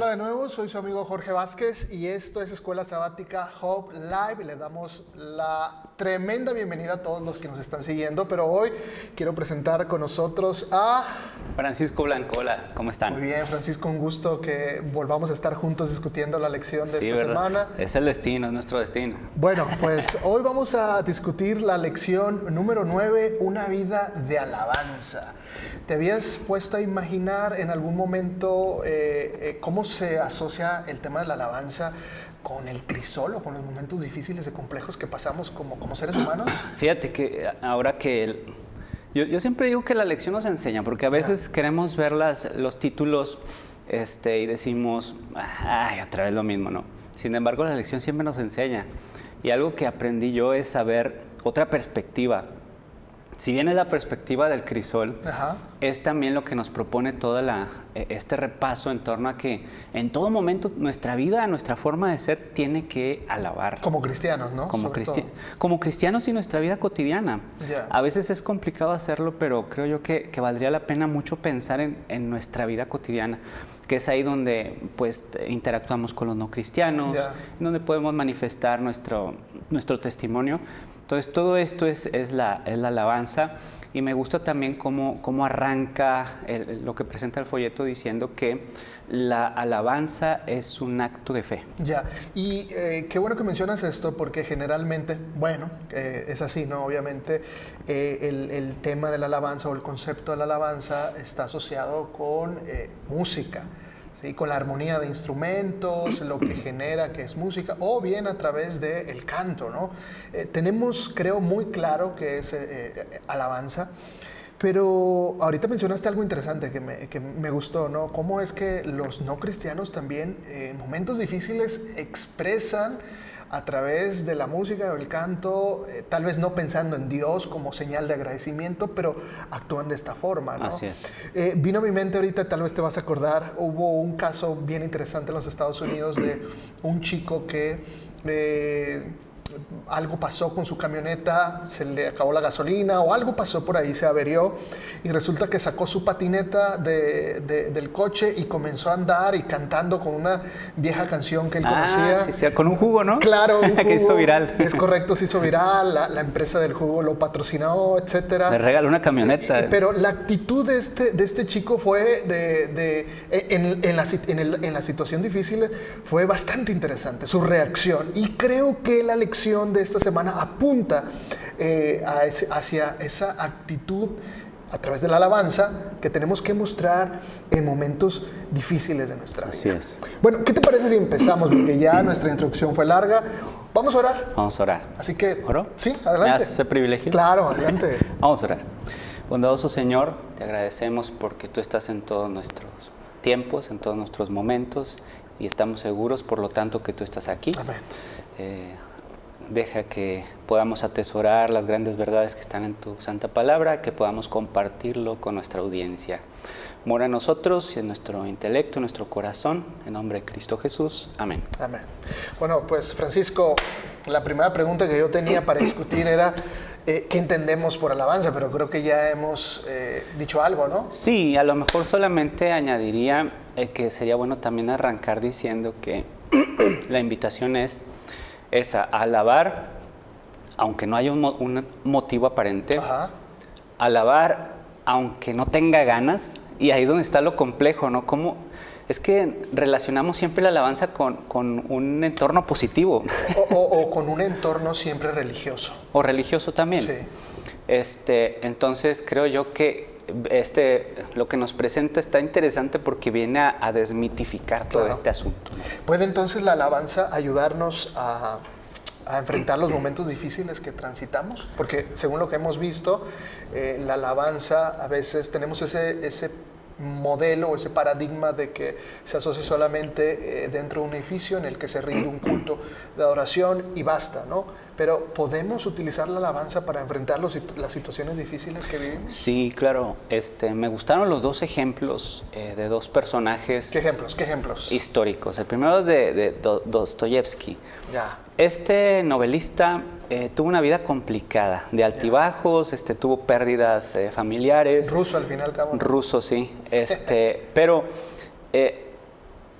Hola de nuevo, soy su amigo Jorge Vázquez y esto es Escuela Sabática Hope Live. Le damos la tremenda bienvenida a todos los que nos están siguiendo, pero hoy quiero presentar con nosotros a... Francisco Blanco, hola, ¿cómo están? Muy bien, Francisco, un gusto que volvamos a estar juntos discutiendo la lección de esta semana. Es el destino, es nuestro destino. Bueno, pues hoy vamos a discutir la lección número 9, una vida de alabanza. ¿Te habías puesto a imaginar en algún momento cómo se asocia el tema de la alabanza con el crisol o con los momentos difíciles y complejos que pasamos como seres humanos? Fíjate que ahora que... Yo siempre digo que la lección nos enseña, porque a veces queremos ver los títulos y decimos, ay, otra vez lo mismo, ¿no? Sin embargo, la lección siempre nos enseña. Y algo que aprendí yo es saber otra perspectiva. Si bien es la perspectiva del crisol, es también lo que nos propone todo este repaso en torno a que en todo momento nuestra vida, nuestra forma de ser tiene que alabar. Como cristianos, ¿no? Como cristianos y nuestra vida cotidiana. A veces es complicado hacerlo, pero creo yo que valdría la pena mucho pensar en nuestra vida cotidiana, que es ahí donde pues interactuamos con los no cristianos, donde podemos manifestar nuestro testimonio. Entonces, todo esto es la alabanza, y me gusta también cómo arranca lo que presenta el folleto diciendo que la alabanza es un acto de fe. Ya, y qué bueno que mencionas esto, porque generalmente, es así, ¿no? Obviamente el tema de la alabanza o el concepto de la alabanza está asociado con música. ¿Sí? Con la armonía de instrumentos, lo que genera que es música, o bien a través del canto, ¿no? Tenemos, creo, muy claro que es alabanza, pero ahorita mencionaste algo interesante que me gustó, ¿no? Cómo es que los no cristianos también en momentos difíciles expresan a través de la música o el canto, tal vez no pensando en Dios como señal de agradecimiento, pero actúan de esta forma, ¿no? Así es. Vino a mi mente ahorita, tal vez te vas a acordar, hubo un caso bien interesante en los Estados Unidos de un chico que algo pasó con su camioneta, se le acabó la gasolina o algo pasó por ahí, se averió, y resulta que sacó su patineta del coche y comenzó a andar y cantando con una vieja canción que él conocía. Sí, con un jugo, ¿no? Claro, un jugo. Que hizo viral. Es correcto, se hizo viral, la empresa del jugo lo patrocinó, etcétera. Le regaló una camioneta. Pero la actitud de este chico fue en la situación difícil fue bastante interesante, su reacción, y creo que la lección de esta semana apunta hacia esa actitud a través de la alabanza que tenemos que mostrar en momentos difíciles de nuestra vida. Así es. Bueno, ¿qué te parece si empezamos? Porque ya nuestra introducción fue larga. ¿Vamos a orar? Vamos a orar. Así que... ¿Oro? Sí, adelante. ¿Me das ese privilegio? Claro, adelante. Vamos a orar. Bondadoso Señor, te agradecemos porque tú estás en todos nuestros tiempos, en todos nuestros momentos, y estamos seguros, por lo tanto, que tú estás aquí. Amén. Deja que podamos atesorar las grandes verdades que están en tu santa palabra, que podamos compartirlo con nuestra audiencia. Mora en nosotros, en nuestro intelecto, en nuestro corazón, en nombre de Cristo Jesús. Amén. Amén. Bueno, pues Francisco, la primera pregunta que yo tenía para discutir era ¿qué entendemos por alabanza? Pero creo que ya hemos dicho algo, ¿no? Sí, a lo mejor solamente añadiría que sería bueno también arrancar diciendo que la invitación es a alabar, aunque no haya un motivo aparente. Alabar, aunque no tenga ganas, y ahí es donde está lo complejo, ¿no? Es que relacionamos siempre la alabanza con un entorno positivo. O con un entorno siempre religioso. O religioso también. Sí. Entonces creo yo que lo que nos presenta está interesante porque viene a desmitificar todo este asunto. ¿Puede entonces la alabanza ayudarnos a enfrentar los momentos difíciles que transitamos? Porque según lo que hemos visto, la alabanza, a veces tenemos ese modelo o ese paradigma de que se asocia solamente dentro de un edificio en el que se rinde un culto de adoración y basta, ¿no? Pero ¿podemos utilizar la alabanza para enfrentar las situaciones difíciles que vivimos? Sí, claro. Me gustaron los dos ejemplos de dos personajes. ¿Qué ejemplos? Históricos. El primero de Dostoyevsky. Ya. Este novelista tuvo una vida complicada, de altibajos, tuvo pérdidas familiares. Ruso al final, cabo. Ruso, sí. Pero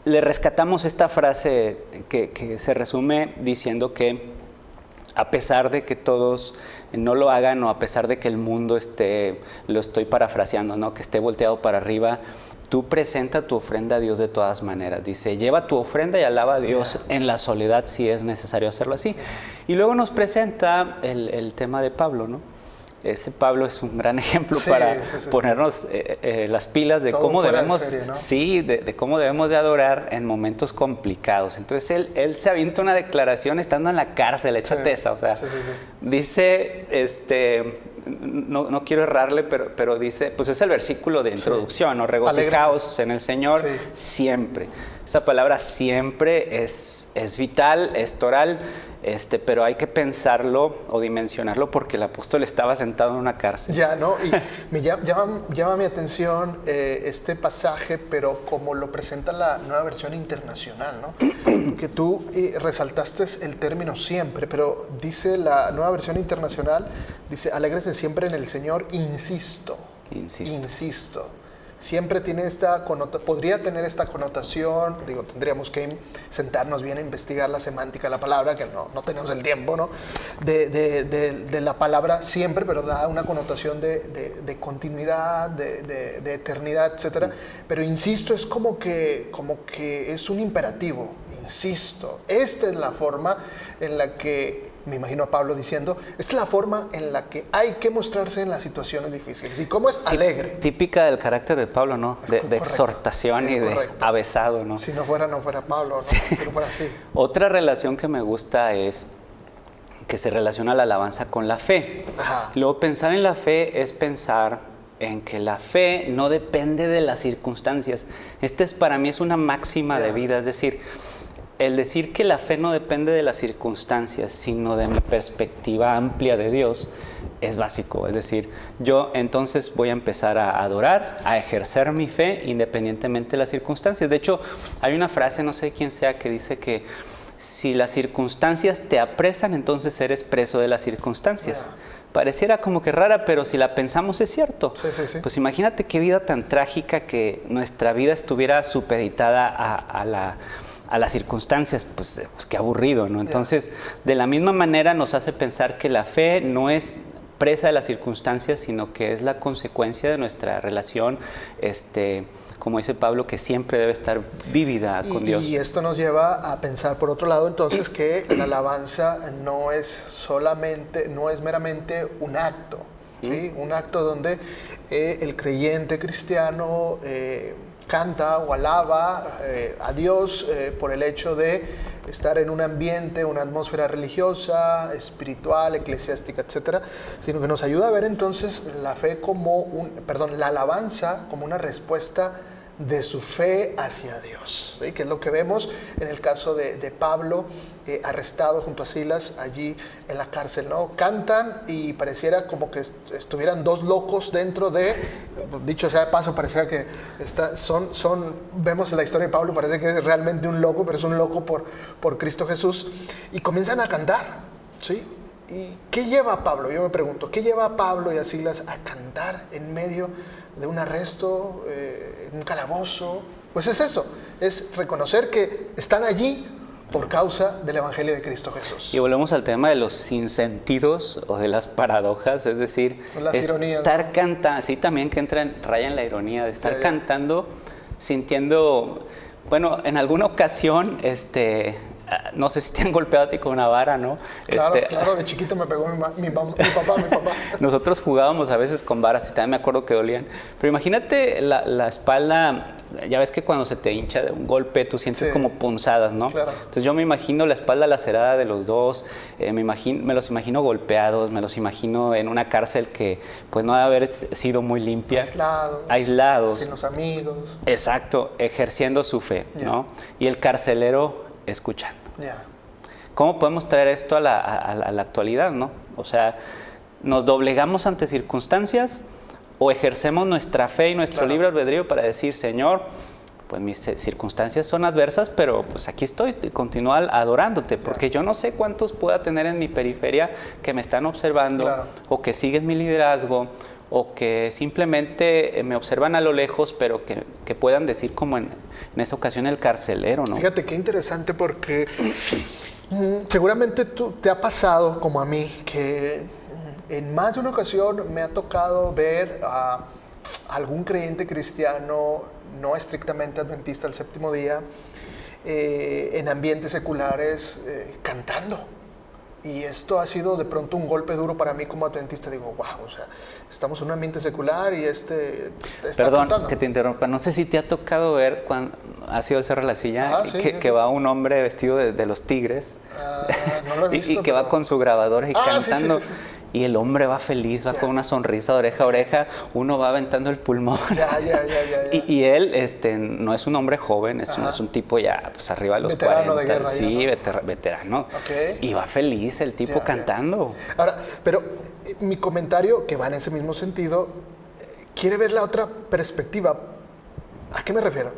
le rescatamos esta frase que se resume diciendo que a pesar de que todos no lo hagan o a pesar de que el mundo esté, lo estoy parafraseando, ¿no? Que esté volteado para arriba, tú presenta tu ofrenda a Dios de todas maneras. Dice, lleva tu ofrenda y alaba a Dios en la soledad si es necesario hacerlo así. Y luego nos presenta el tema de Pablo, ¿no? Ese Pablo es un gran ejemplo para ponernos las pilas de cómo debemos, serie, ¿no? sí, de cómo debemos de adorar en momentos complicados. Entonces él se avienta una declaración estando en la cárcel, échate esa, o sea, dice, no quiero errarle, pero dice, pues es el versículo de introducción, ¿no? Regocijaos en el Señor siempre. Esa palabra siempre es vital, es toral, pero hay que pensarlo o dimensionarlo porque el apóstol estaba sentado en una cárcel. Ya, ¿no? Y me llama mi atención este pasaje, pero como lo presenta la Nueva Versión Internacional, ¿no? Que tú resaltaste el término siempre, pero dice la Nueva Versión Internacional, dice, alégrense siempre en el Señor, insisto. Siempre tiene podría tener esta connotación, digo, tendríamos que sentarnos bien a investigar la semántica de la palabra, que no tenemos el tiempo, ¿no? De la palabra siempre, pero da una connotación de continuidad, de eternidad, etcétera. Pero insisto, es como que es un imperativo, insisto. Esta es la forma en la que, me imagino a Pablo diciendo, esta es la forma en la que hay que mostrarse en las situaciones difíciles. ¿Y cómo es? Alegre. Típica del carácter de Pablo, ¿no? De exhortación y de avesado, ¿no? Si no fuera Pablo, ¿no? Sí. Si no fuera así. Otra relación que me gusta es que se relaciona la alabanza con la fe. Ajá. Luego, pensar en la fe es pensar en que la fe no depende de las circunstancias. Para mí es una máxima de vida, es decir, el decir que la fe no depende de las circunstancias, sino de mi perspectiva amplia de Dios, es básico. Es decir, yo entonces voy a empezar a adorar, a ejercer mi fe independientemente de las circunstancias. De hecho, hay una frase, no sé quién sea, que dice que si las circunstancias te apresan, entonces eres preso de las circunstancias. Pareciera como que rara, pero si la pensamos es cierto. Sí. Pues imagínate qué vida tan trágica que nuestra vida estuviera supeditada a las circunstancias, pues qué aburrido, ¿no? Entonces, de la misma manera nos hace pensar que la fe no es presa de las circunstancias, sino que es la consecuencia de nuestra relación, como dice Pablo, que siempre debe estar vívida con Dios. Y esto nos lleva a pensar, por otro lado, entonces, que la alabanza no es meramente un acto, ¿sí? Un acto donde el creyente cristiano canta o alaba a Dios por el hecho de estar en un ambiente, una atmósfera religiosa, espiritual, eclesiástica, etcétera, sino que nos ayuda a ver entonces la fe la alabanza como una respuesta de su fe hacia Dios, ¿sí? Que es lo que vemos en el caso de Pablo, arrestado junto a Silas allí en la cárcel, ¿no? Cantan y pareciera como que estuvieran dos locos dentro dicho sea de paso, pareciera que vemos la historia de Pablo, parece que es realmente un loco, pero es un loco por Cristo Jesús, y comienzan a cantar, ¿sí? ¿Y qué lleva a Pablo? Yo me pregunto, ¿qué lleva a Pablo y a Silas a cantar en medio de un arresto, en un calabozo? Pues es eso, es reconocer que están allí por causa del Evangelio de Cristo Jesús. Y volvemos al tema de los sinsentidos o de las paradojas, es decir, las ironías, estar cantando, sí, también que raya en la ironía de estar cantando, sintiendo, bueno, en alguna ocasión, no sé si te han golpeado a ti con una vara, ¿no? Claro, de chiquito me pegó mi papá. Nosotros jugábamos a veces con varas y también me acuerdo que dolían. Pero imagínate la espalda, ya ves que cuando se te hincha de un golpe tú sientes como punzadas, ¿no? Claro. Entonces yo me imagino la espalda lacerada de los dos, me los imagino golpeados, me los imagino en una cárcel que pues no debe haber sido muy limpia. Aislados. Sin los amigos. Exacto, ejerciendo su fe, ¿no? Y el carcelero escuchando. ¿Cómo podemos traer esto a la actualidad, no? O sea, ¿nos doblegamos ante circunstancias o ejercemos nuestra fe y nuestro libre albedrío para decir, Señor, pues mis circunstancias son adversas, pero pues aquí estoy y continúo adorándote, porque yo no sé cuántos pueda tener en mi periferia que me están observando o que siguen mi liderazgo o que simplemente me observan a lo lejos, pero que puedan decir como en esa ocasión el carcelero, ¿no? Fíjate qué interesante porque seguramente te ha pasado como a mí que en más de una ocasión me ha tocado ver a algún creyente cristiano no estrictamente adventista del séptimo día en ambientes seculares cantando. Y esto ha sido de pronto un golpe duro para mí como adventista. Digo, wow, o sea, estamos en un ambiente secular y está Perdón, cantando. que te interrumpa. No sé si te ha tocado ver cuando ha sido el Cerro de la Silla, que va un hombre vestido de los tigres no lo he visto, y que va con su grabadora y cantando. Sí. Y el hombre va feliz, va con una sonrisa de oreja a oreja, uno va aventando el pulmón. Ya. Y él no es un hombre joven, es un tipo ya pues arriba de los veterano 40. De guerra, sí, ya, ¿no? veterano. Okay. Y va feliz el tipo cantando. Ahora, pero mi comentario, que va en ese mismo sentido, quiere ver la otra perspectiva. ¿A qué me refiero?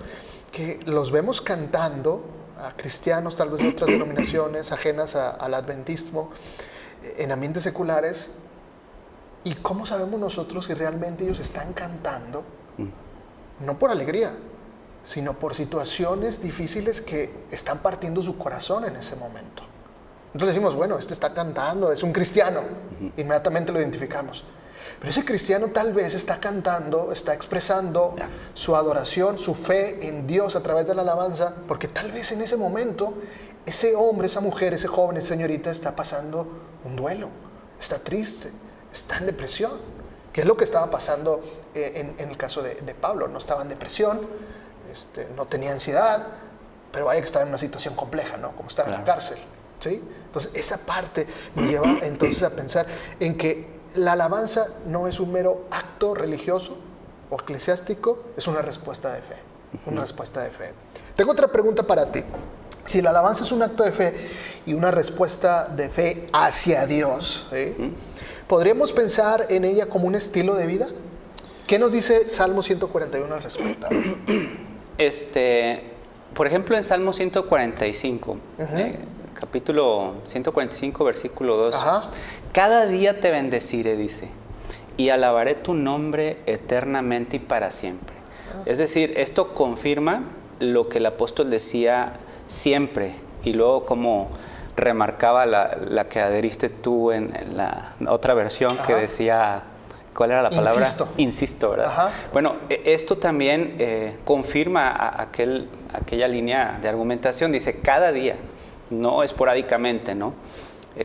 Que los vemos cantando a cristianos, tal vez de otras denominaciones ajenas al adventismo, en ambientes seculares, y cómo sabemos nosotros si realmente ellos están cantando no por alegría, sino por situaciones difíciles que están partiendo su corazón en ese momento. Entonces decimos, bueno, este está cantando, es un cristiano, inmediatamente lo identificamos. Pero ese cristiano tal vez está cantando, está expresando su adoración, su fe en Dios a través de la alabanza, porque tal vez en ese momento ese hombre, esa mujer, ese joven, esa señorita está pasando un duelo, está triste, está en depresión, que es lo que estaba pasando en el caso de Pablo. No estaba en depresión, no tenía ansiedad, pero vaya que estaba en una situación compleja, ¿no? Como estar en la cárcel, ¿sí? Entonces esa parte me lleva entonces a pensar en que la alabanza no es un mero acto religioso o eclesiástico, es una respuesta de fe, una respuesta de fe. Tengo otra pregunta para ti. Si la alabanza es un acto de fe y una respuesta de fe hacia Dios, ¿sí? ¿Podríamos pensar en ella como un estilo de vida? ¿Qué nos dice Salmo 141 al respecto? Por ejemplo, en Salmo 145, capítulo 145, versículo 2, cada día te bendeciré, dice, y alabaré tu nombre eternamente y para siempre. Es decir, esto confirma lo que el apóstol decía siempre, y luego como remarcaba la que adheriste tú en la otra versión que decía, ¿cuál era la palabra? Insisto, ¿verdad? Bueno, esto también confirma aquella línea de argumentación, dice cada día, no esporádicamente, ¿no?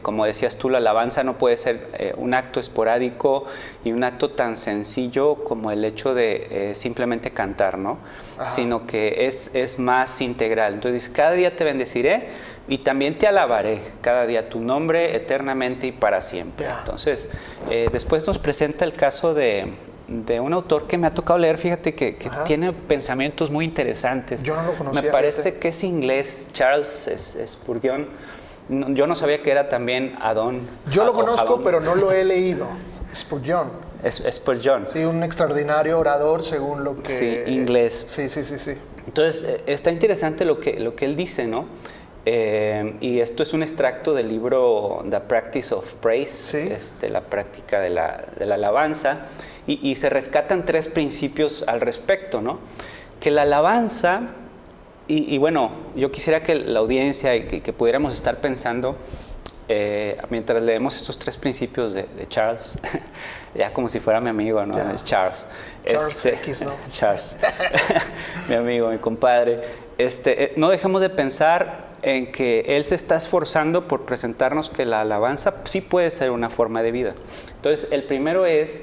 Como decías tú, la alabanza no puede ser un acto esporádico y un acto tan sencillo como el hecho de simplemente cantar, ¿no? Sino que es más integral. Entonces dice, cada día te bendeciré y también te alabaré, cada día tu nombre eternamente y para siempre. Entonces, después nos presenta el caso de un autor que me ha tocado leer, fíjate que tiene pensamientos muy interesantes. Yo no lo conocía. Me parece que es inglés, Charles Spurgeon. Yo no sabía que era también Adón. Yo lo conozco, pero no lo he leído. Spurgeon. Spurgeon. Sí, un extraordinario orador según lo que... Sí, inglés. Sí. Entonces, está interesante lo que él dice, ¿no? Y esto es un extracto del libro The Practice of Praise, la práctica de la alabanza, y se rescatan 3 principios al respecto, ¿no? Que la alabanza... Y bueno, yo quisiera que la audiencia y que pudiéramos estar pensando, mientras leemos estos 3 principios de Charles, ya como si fuera mi amigo, ¿no? Es Charles. Charles X, ¿no? Charles, mi amigo, mi compadre. No dejemos de pensar en que él se está esforzando por presentarnos que la alabanza sí puede ser una forma de vida. Entonces, el primero es,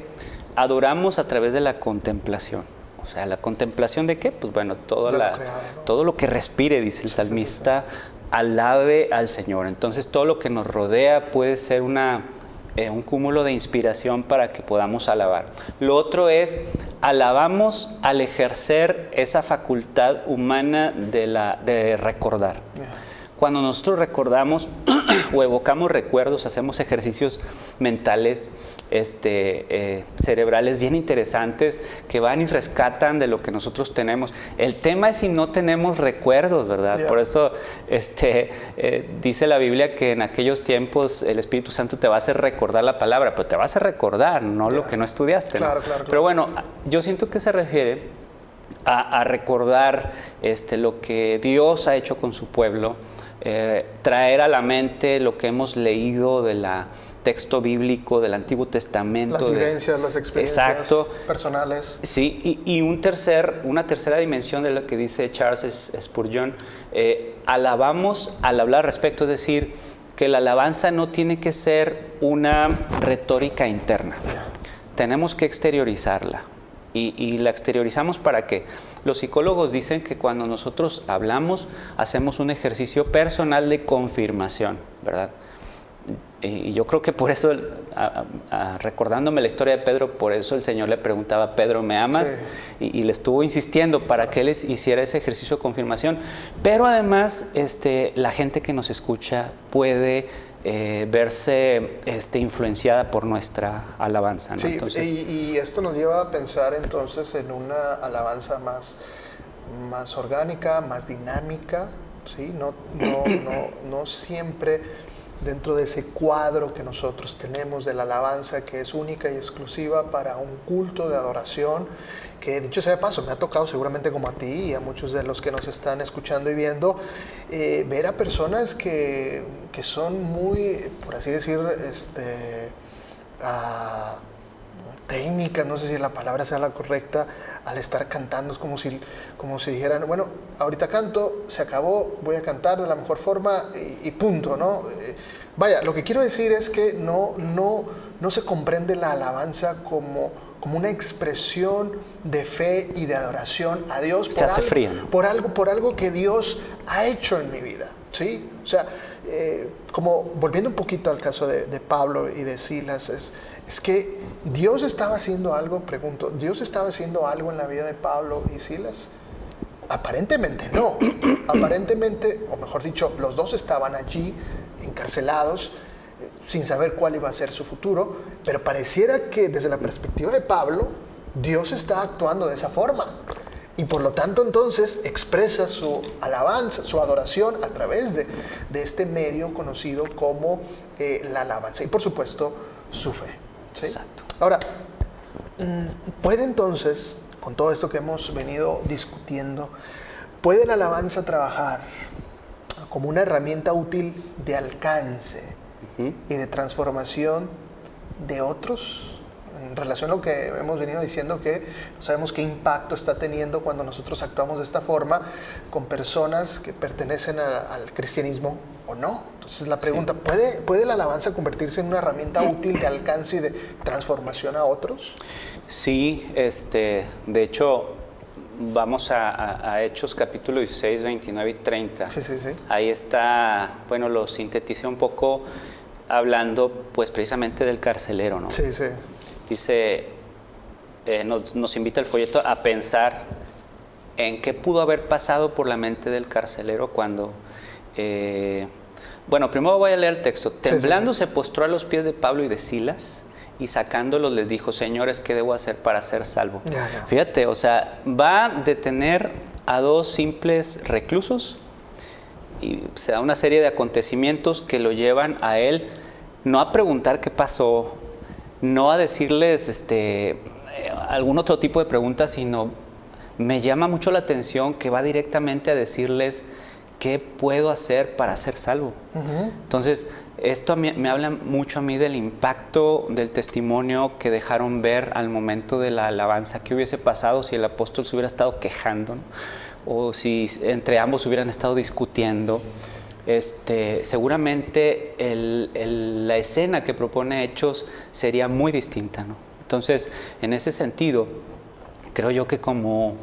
adoramos a través de la contemplación. O sea, ¿la contemplación de qué? Pues bueno, todo lo que respire, dice el salmista, alabe al Señor. Entonces, todo lo que nos rodea puede ser un cúmulo de inspiración para que podamos alabar. Lo otro es, alabamos al ejercer esa facultad humana de recordar. Cuando nosotros recordamos, o evocamos recuerdos, hacemos ejercicios mentales, cerebrales bien interesantes que van y rescatan de lo que nosotros tenemos. El tema es si no tenemos recuerdos, ¿verdad? Yeah. Por eso dice la Biblia que en aquellos tiempos el Espíritu Santo te va a hacer recordar la palabra, pero te va a hacer recordar, no lo que no estudiaste. Claro, ¿no? claro. Pero bueno, yo siento que se refiere a recordar lo que Dios ha hecho con su pueblo, traer a la mente lo que hemos leído del texto bíblico del Antiguo Testamento. Las vivencias, las experiencias exacto, personales. Sí, y una tercera dimensión de lo que dice Charles Spurgeon, alabamos al hablar al respecto, es decir, que la alabanza no tiene que ser una retórica interna, tenemos que exteriorizarla. Y la exteriorizamos para que los psicólogos dicen que cuando nosotros hablamos hacemos un ejercicio personal de confirmación, ¿verdad? Y yo creo que por eso, recordándome la historia de Pedro, por eso el Señor le preguntaba a Pedro, ¿me amas? Sí. Y le estuvo insistiendo para que él hiciera ese ejercicio de confirmación. Pero además, la gente que nos escucha puede verse influenciada por nuestra alabanza, ¿no? Sí, entonces, y esto nos lleva a pensar entonces en una alabanza más orgánica, más dinámica, ¿sí? No siempre dentro de ese cuadro que nosotros tenemos de la alabanza, que es única y exclusiva para un culto de adoración, que dicho sea de paso, me ha tocado seguramente como a ti y a muchos de los que nos están escuchando y viendo, ver a personas que son muy, por así decir, técnicas, no sé si la palabra sea la correcta, al estar cantando. Es como si dijeran, bueno, ahorita canto, se acabó, voy a cantar de la mejor forma y punto, ¿no? Vaya, lo que quiero decir es que no se comprende la alabanza como una expresión de fe y de adoración a Dios se hace fría, ¿no? por algo que Dios ha hecho en mi vida, ¿sí? O sea, como volviendo un poquito al caso de Pablo y de Silas, es que Dios estaba haciendo algo, pregunto, ¿Dios estaba haciendo algo en la vida de Pablo y Silas? Aparentemente no. Aparentemente, o mejor dicho, los dos estaban allí encarcelados, sin saber cuál iba a ser su futuro, pero pareciera que desde la perspectiva de Pablo, Dios está actuando de esa forma. Y por lo tanto entonces expresa su alabanza, su adoración a través de este medio conocido como la alabanza. Y por supuesto, su fe. ¿Sí? Exacto. Ahora, ¿puede entonces, con todo esto que hemos venido discutiendo, puede la alabanza trabajar como una herramienta útil de alcance y de transformación de otros? En relación a lo que hemos venido diciendo, que no sabemos qué impacto está teniendo cuando nosotros actuamos de esta forma con personas que pertenecen al cristianismo o no. Entonces la pregunta, ¿puede la alabanza convertirse en una herramienta útil de alcance y de transformación a otros? Sí, de hecho, vamos a Hechos capítulo 16, 29 y 30. Sí. Ahí está, bueno, lo sinteticé un poco hablando pues precisamente del carcelero, ¿no? Sí. Dice, nos invita el folleto a pensar en qué pudo haber pasado por la mente del carcelero cuando... bueno, primero voy a leer el texto. Temblando se postró a los pies de Pablo y de Silas y sacándolos les dijo, señores, ¿qué debo hacer para ser salvo? Ya. Fíjate, o sea, va a detener a dos simples reclusos y se da una serie de acontecimientos que lo llevan a él no a preguntar qué pasó, no a decirles algún otro tipo de preguntas, sino me llama mucho la atención que va directamente a decirles qué puedo hacer para ser salvo. Entonces, esto me habla mucho a mí del impacto del testimonio que dejaron ver al momento de la alabanza. ¿Qué hubiese pasado si el apóstol se hubiera estado quejando, ¿no? O si entre ambos hubieran estado discutiendo? Seguramente la escena que propone Hechos sería muy distinta, ¿no? Entonces, en ese sentido, creo yo que como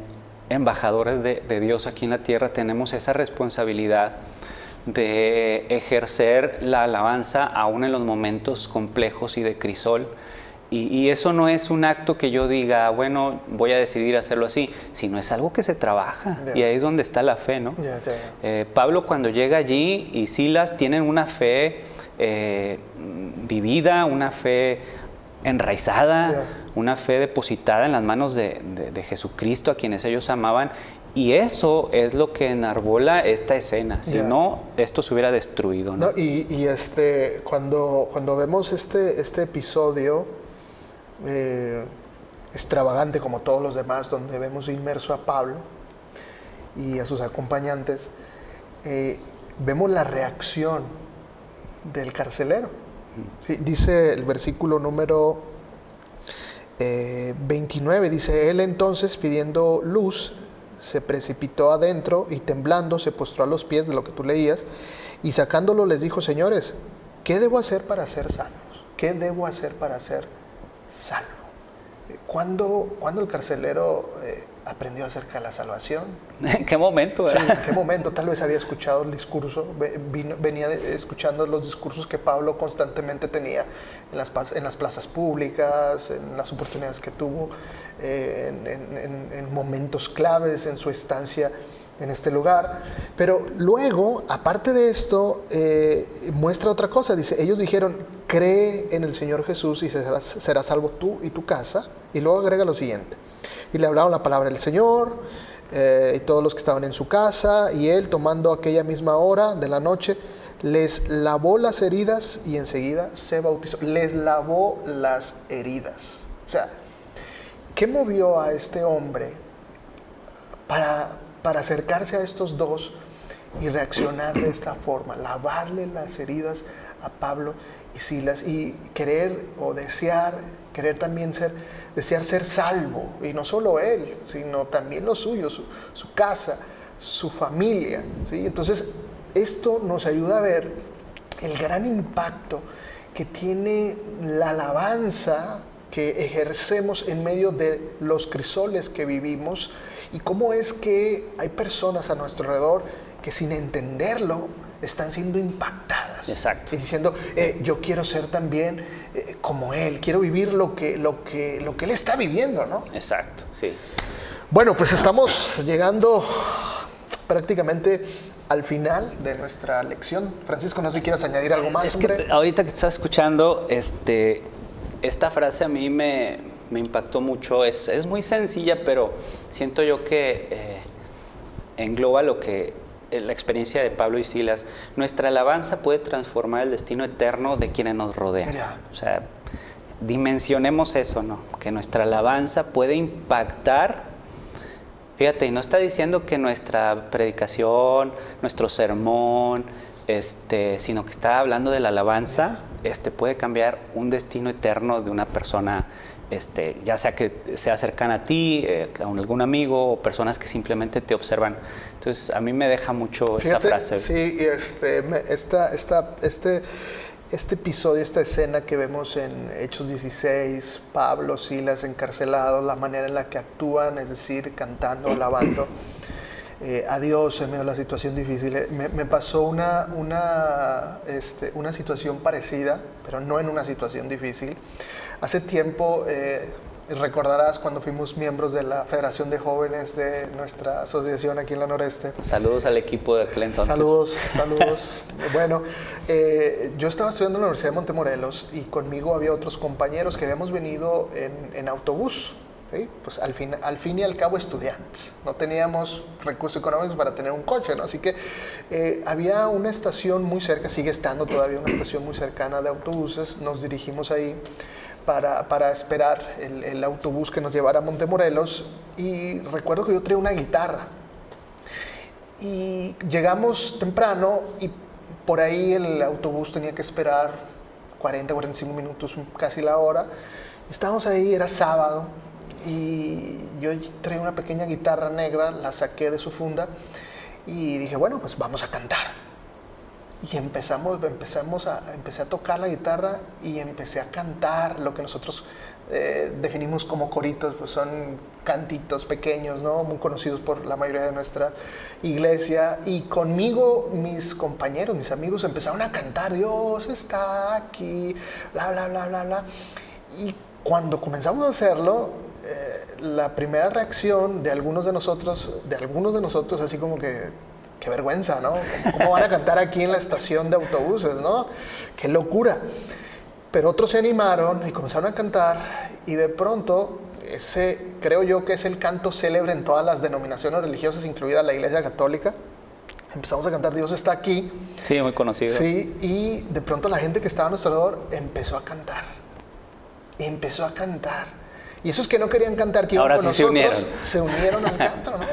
embajadores de Dios aquí en la tierra tenemos esa responsabilidad de ejercer la alabanza aún en los momentos complejos y de crisol, Y eso no es un acto que yo diga, bueno, voy a decidir hacerlo así, sino es algo que se trabaja. Ya. Y ahí es donde está la fe, ¿no? Pablo cuando llega allí y Silas tienen una fe vivida, una fe enraizada, una fe depositada en las manos de Jesucristo, a quienes ellos amaban. Y eso es lo que enarbola esta escena. Si no, esto se hubiera destruido, ¿no? No, cuando vemos este episodio extravagante como todos los demás, donde vemos inmerso a Pablo y a sus acompañantes, vemos la reacción del carcelero. Sí, dice el versículo número 29, dice: él entonces, pidiendo luz, se precipitó adentro y temblando se postró a los pies de lo que tú leías, y sacándolo les dijo: señores, ¿qué debo hacer para ser salvos? ¿Qué debo hacer para ser salvo? ¿Cuándo el carcelero aprendió acerca de la salvación? ¿En qué momento? Sí, ¿en qué momento? Tal vez había escuchado el discurso, venía escuchando los discursos que Pablo constantemente tenía en las plazas públicas, en las oportunidades que tuvo, en momentos claves en su estancia en este lugar. Pero luego, aparte de esto, muestra otra cosa. Dice: ellos dijeron: cree en el Señor Jesús y serás salvo tú y tu casa. Y luego agrega lo siguiente: y le hablaron la palabra del Señor, y todos los que estaban en su casa, y él, tomando aquella misma hora de la noche, les lavó las heridas y enseguida se bautizó. Les lavó las heridas. O sea, ¿qué movió a este hombre para acercarse a estos dos y reaccionar de esta forma? Lavarle las heridas a Pablo y Silas, y querer o querer también desear ser salvo. Y no solo él, sino también los suyos, su casa, su familia, ¿sí? Entonces, esto nos ayuda a ver el gran impacto que tiene la alabanza que ejercemos en medio de los crisoles que vivimos, y cómo es que hay personas a nuestro alrededor que, sin entenderlo, están siendo impactadas. Exacto. Y diciendo: yo quiero ser también como él, quiero vivir lo que él está viviendo, ¿no? Exacto, sí. Bueno, pues estamos llegando prácticamente al final de nuestra lección. Francisco, no sé si quieras añadir algo más. Es que ahorita que te estaba escuchando, esta frase a mí me impactó mucho. Es muy sencilla, pero siento yo que engloba lo que la experiencia de Pablo y Silas. Nuestra alabanza puede transformar el destino eterno de quienes nos rodean. O sea, dimensionemos eso, ¿no? Que nuestra alabanza puede impactar. Fíjate, y no está diciendo que nuestra predicación, nuestro sermón, sino que está hablando de la alabanza, puede cambiar un destino eterno de una persona, ya sea que sea cercana a ti, a algún amigo, o personas que simplemente te observan. Entonces, a mí me deja mucho esa frase. Sí, este episodio, esta escena que vemos en Hechos 16, Pablo, Silas encarcelados, la manera en la que actúan, es decir, cantando, alabando a Dios en medio de la situación difícil. Me pasó una situación parecida, pero no en una situación difícil. Hace tiempo, recordarás cuando fuimos miembros de la Federación de Jóvenes de nuestra asociación aquí en la Noreste. Saludos al equipo de aquel entonces. Saludos. Bueno, yo estaba estudiando en la Universidad de Montemorelos y conmigo había otros compañeros que habíamos venido en autobús. ¿Sí? Pues al fin y al cabo estudiantes, no teníamos recursos económicos para tener un coche, ¿no? Así que había una estación muy cerca, sigue estando todavía una estación muy cercana de autobuses. Nos dirigimos ahí para esperar el autobús que nos llevara a Montemorelos, y recuerdo que yo traía una guitarra y llegamos temprano y por ahí el autobús tenía que esperar 45 minutos, casi la hora. Estábamos ahí, era sábado, y yo traía una pequeña guitarra negra, la saqué de su funda y dije: bueno, pues vamos a cantar. Y empecé a tocar la guitarra y empecé a cantar lo que nosotros definimos como coritos. Pues son cantitos pequeños, ¿no? Muy conocidos por la mayoría de nuestra iglesia. Y conmigo mis compañeros, mis amigos empezaron a cantar: Dios está aquí, bla, bla, bla, bla, bla. Y cuando comenzamos a hacerlo, la primera reacción de algunos de nosotros, así como que, qué vergüenza, ¿no? ¿Cómo van a cantar aquí en la estación de autobuses, no? ¡Qué locura! Pero otros se animaron y comenzaron a cantar, y de pronto, creo yo que es el canto célebre en todas las denominaciones religiosas, incluida la Iglesia Católica. Empezamos a cantar Dios está aquí. Sí, muy conocido. Sí, y de pronto la gente que estaba a nuestro alrededor empezó a cantar. Y esos que no querían cantar, que iban Ahora con sí nosotros, se unieron al canto, ¿no?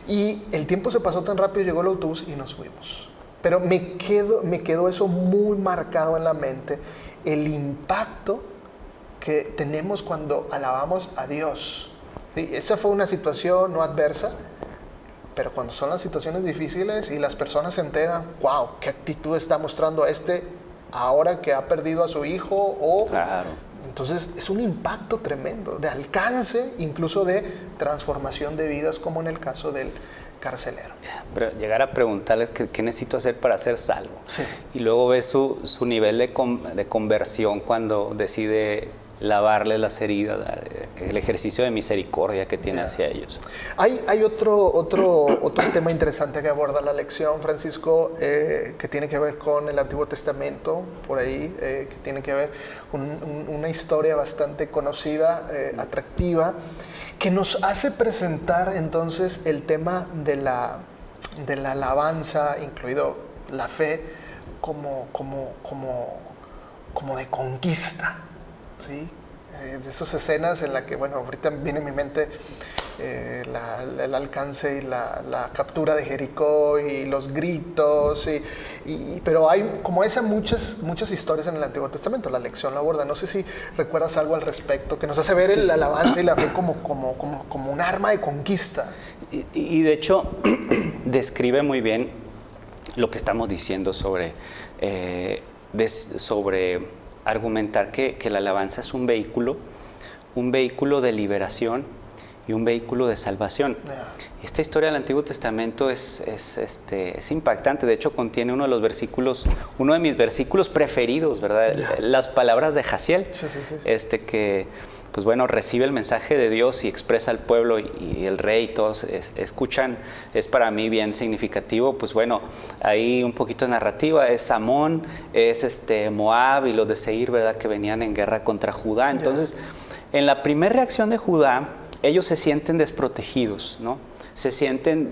Y el tiempo se pasó tan rápido, llegó el autobús y nos fuimos. Pero me quedó eso muy marcado en la mente, el impacto que tenemos cuando alabamos a Dios. ¿Sí? Esa fue una situación no adversa, pero cuando son las situaciones difíciles y las personas se enteran, wow, qué actitud está mostrando ahora que ha perdido a su hijo, o Claro. entonces es un impacto tremendo, de alcance, incluso de transformación de vidas, como en el caso del carcelero. Pero llegar a preguntarle qué necesito hacer para ser salvo. Sí. Y luego ves su nivel de conversión cuando decide lavarle las heridas, el ejercicio de misericordia que tiene hacia ellos. Hay otro tema interesante que aborda la lección, Francisco, que tiene que ver con el Antiguo Testamento, por ahí, que tiene que ver con una historia bastante conocida, atractiva, que nos hace presentar entonces el tema de la alabanza, incluido la fe, como de conquista. ¿Sí? De esas escenas en las que, bueno, ahorita viene a mi mente el alcance y la captura de Jericó y los gritos, pero hay como muchas historias en el Antiguo Testamento. La lección la aborda. No sé si recuerdas algo al respecto, que nos hace ver la alabanza y la fe como un arma de conquista. Y de hecho, describe muy bien lo que estamos diciendo sobre argumentar que la alabanza es un vehículo de liberación y un vehículo de salvación. Esta historia del Antiguo Testamento es impactante. De hecho, contiene uno de mis versículos preferidos, ¿verdad? Las palabras de Jaciel, Sí. Que pues bueno, recibe el mensaje de Dios y expresa al pueblo y el rey y todos escuchan. Es para mí bien significativo. Pues bueno, ahí un poquito de narrativa, es Amón, es Moab y los de Seir, ¿verdad? Que venían en guerra contra Judá. Entonces, en la primera reacción de Judá, ellos se sienten desprotegidos, ¿no?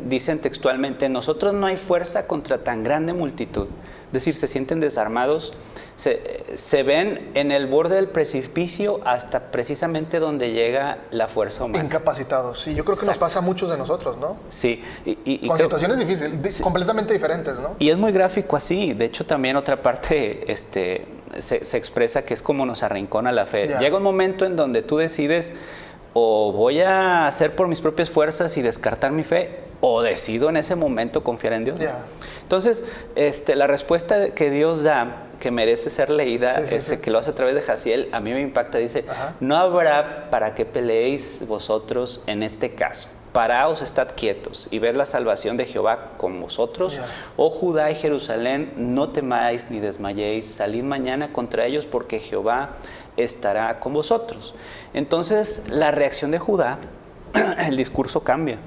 Dicen textualmente, nosotros no hay fuerza contra tan grande multitud. Es decir, se sienten desarmados, se ven en el borde del precipicio hasta precisamente donde llega la fuerza humana. Incapacitados, sí. Yo creo que nos pasa a muchos de nosotros, ¿no? Sí. Con situaciones difíciles, completamente diferentes, ¿no? Y es muy gráfico así. De hecho, también otra parte se expresa que es como nos arrincona la fe. Llega un momento en donde tú decides, o voy a hacer por mis propias fuerzas y descartar mi fe, o decido en ese momento confiar en Dios. Entonces, la respuesta que Dios da, que merece ser leída, que lo hace a través de Jaciel, a mí me impacta. Dice, no habrá para qué peleéis vosotros en este caso. Paraos, estad quietos y ver la salvación de Jehová con vosotros. Oh Judá y Jerusalén, no temáis ni desmayéis. Salid mañana contra ellos porque Jehová estará con vosotros. Entonces, la reacción de Judá, el discurso cambia.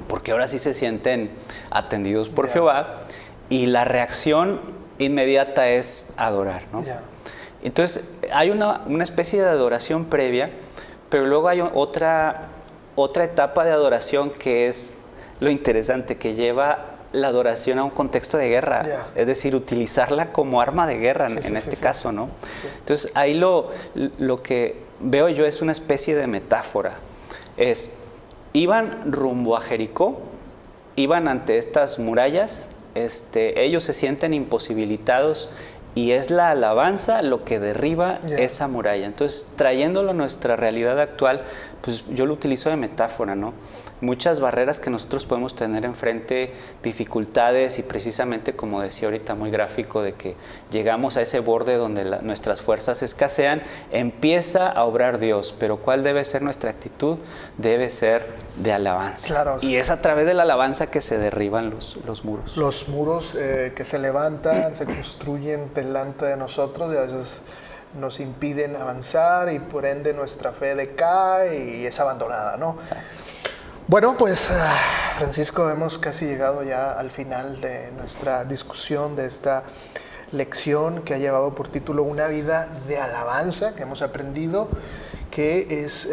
Porque ahora sí se sienten atendidos por Jehová, y la reacción inmediata es adorar, ¿no? Entonces, hay una especie de adoración previa, pero luego hay otra etapa de adoración que es lo interesante, que lleva la adoración a un contexto de guerra, es decir, utilizarla como arma de guerra en este caso, ¿no? Entonces, ahí lo que veo yo es una especie de metáfora. Iban rumbo a Jericó, iban ante estas murallas, ellos se sienten imposibilitados y es la alabanza lo que derriba esa muralla. Entonces, trayéndolo a nuestra realidad actual, pues yo lo utilizo de metáfora, ¿no? Muchas barreras que nosotros podemos tener enfrente, dificultades, y precisamente, como decía ahorita, muy gráfico, de que llegamos a ese borde donde nuestras fuerzas escasean, empieza a obrar Dios. Pero ¿cuál debe ser nuestra actitud? Debe ser de alabanza. Claro. Y es a través de la alabanza que se derriban los muros. Los muros que se levantan, se construyen delante de nosotros, y a veces nos impiden avanzar y por ende nuestra fe decae y es abandonada, ¿no? Exacto. Bueno, pues Francisco, hemos casi llegado ya al final de nuestra discusión de esta lección que ha llevado por título Una vida de alabanza, que hemos aprendido que es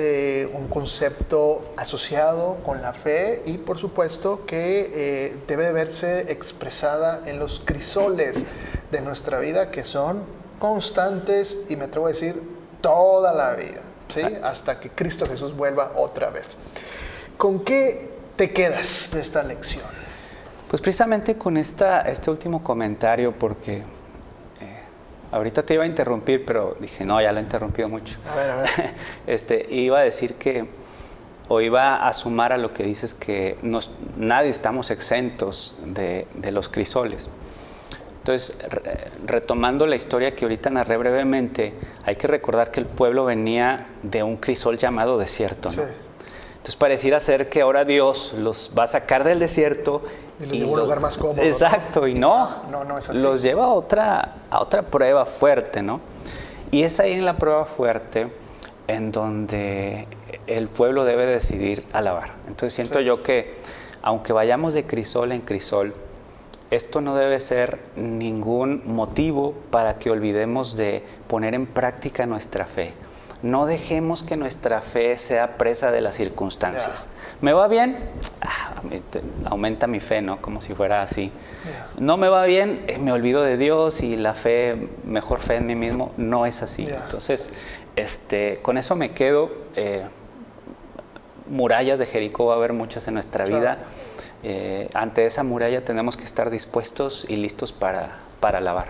un concepto asociado con la fe y por supuesto que debe de verse expresada en los crisoles de nuestra vida, que son constantes y me atrevo a decir toda la vida, ¿sí? Hasta que Cristo Jesús vuelva otra vez. ¿Con qué te quedas de esta lección? Pues precisamente con este último comentario, porque ahorita te iba a interrumpir, pero dije, no, ya lo he interrumpido mucho. A ver. Iba a decir o iba a sumar a lo que dices que nadie estamos exentos de los crisoles. Entonces, retomando la historia que ahorita narré brevemente, hay que recordar que el pueblo venía de un crisol llamado desierto, ¿no? Sí. Entonces pareciera ser que ahora Dios los va a sacar del desierto y los lleva a un lugar más cómodo. Exacto, ¿no? Y no es así. Los lleva a otra prueba fuerte, ¿no? Y es ahí en la prueba fuerte en donde el pueblo debe decidir alabar. Entonces siento yo que aunque vayamos de crisol en crisol, esto no debe ser ningún motivo para que olvidemos de poner en práctica nuestra fe. No dejemos que nuestra fe sea presa de las circunstancias. ¿Me va bien? Aumenta mi fe, ¿no? Como si fuera así. No me va bien, me olvido de Dios y la fe, mejor fe en mí mismo, no es así. Entonces, con eso me quedo. Murallas de Jericó va a haber muchas en nuestra vida. Ante esa muralla tenemos que estar dispuestos y listos para alabar.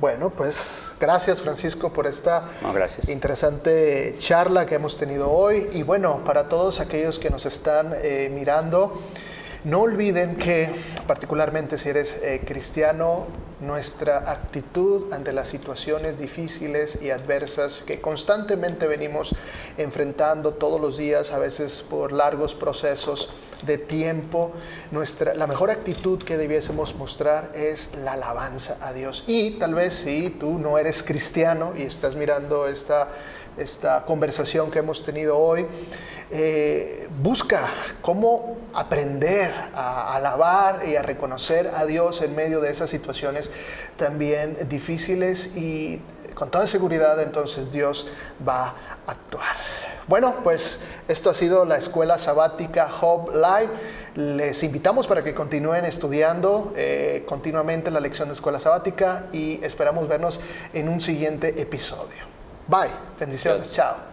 Bueno, pues gracias Francisco por esta interesante charla que hemos tenido hoy. Y bueno, para todos aquellos que nos están mirando, no olviden que, particularmente si eres cristiano, nuestra actitud ante las situaciones difíciles y adversas que constantemente venimos enfrentando todos los días, a veces por largos procesos de tiempo, la mejor actitud que debiésemos mostrar es la alabanza a Dios. Y tal vez si tú no eres cristiano y estás mirando esta conversación que hemos tenido hoy, busca cómo aprender a alabar y a reconocer a Dios en medio de esas situaciones también difíciles y con toda seguridad entonces Dios va a actuar. Bueno, pues esto ha sido la Escuela Sabática Hope Live. Les invitamos para que continúen estudiando continuamente la lección de Escuela Sabática y esperamos vernos en un siguiente episodio. Bye, bendiciones, chao.